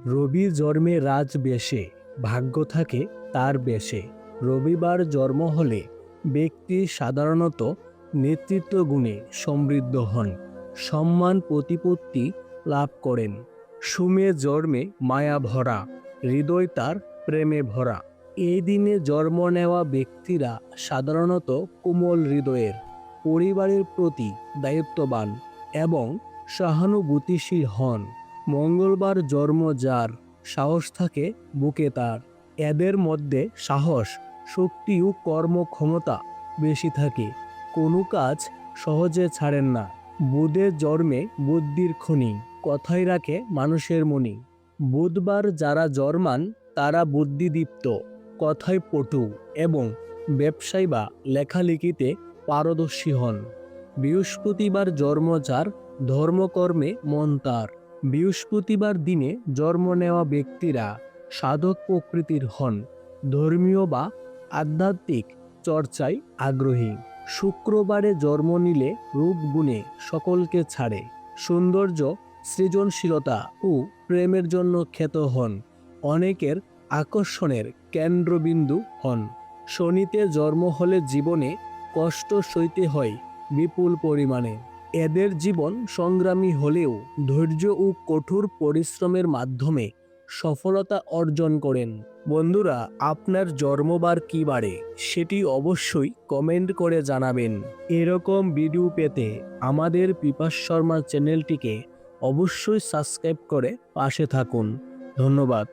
রবি জন্মে রাজ বেশে, ভাগ্য থাকে তার বেশে। রবিবার জন্ম হলে ব্যক্তি সাধারণত নেতৃত্ব গুণে সমৃদ্ধ হন, সম্মান প্রতিপত্তি লাভ করেন। সুমে জন্মে মায়া ভরা, হৃদয় তার প্রেমে ভরা। এই দিনে জন্ম নেওয়া ব্যক্তিরা সাধারণত কোমল হৃদয়ের, পরিবারের প্রতি দায়িত্ববান এবং সহানুভূতিশীল হন। মঙ্গলবার জন্ম যার, সাহস থাকে বুকে তার। এদের মধ্যে সাহস, শক্তি ও কর্মক্ষমতা বেশি থাকে। কোনো কাজ সহজে ছাড়েন না। বুধের জন্মে বুদ্ধির খনি, কথাই রাখে মানুষের মনি। বুধবার যারা জন্মান তারা বুদ্ধিদীপ্ত, কথায় পটু এবং ব্যবসায় বা লেখালেখিতে পারদর্শী হন। বৃহস্পতিবার জন্ম যার, ধর্মকর্মে মন তার। বৃহস্পতিবার দিনে জন্ম নেওয়া ব্যক্তিরা সাধক প্রকৃতির হন, ধর্মীয় বা আধ্যাত্মিক চর্চায় আগ্রহী। শুক্রবারে জন্ম নিলে রূপ গুণে সকলকে ছাড়ে, সৌন্দর্য, সৃজনশীলতা ও প্রেমের জন্য খ্যাত হন, অনেকের আকর্ষণের কেন্দ্রবিন্দু হন। শনিতে জন্ম হলে জীবনে কষ্ট সইতে হয় বিপুল পরিমাণে। এদের জীবন সংগ্রামী হলেও ধৈর্য ও কঠোর পরিশ্রমের মাধ্যমে সফলতা অর্জন করেন। বন্ধুরা, আপনার জন্মবার কী বারে সেটি অবশ্যই কমেন্ট করে জানাবেন। এরকম ভিডিও পেতে আমাদের পিপাস শর্মা চ্যানেলটিকে অবশ্যই সাবস্ক্রাইব করে পাশে থাকুন। ধন্যবাদ।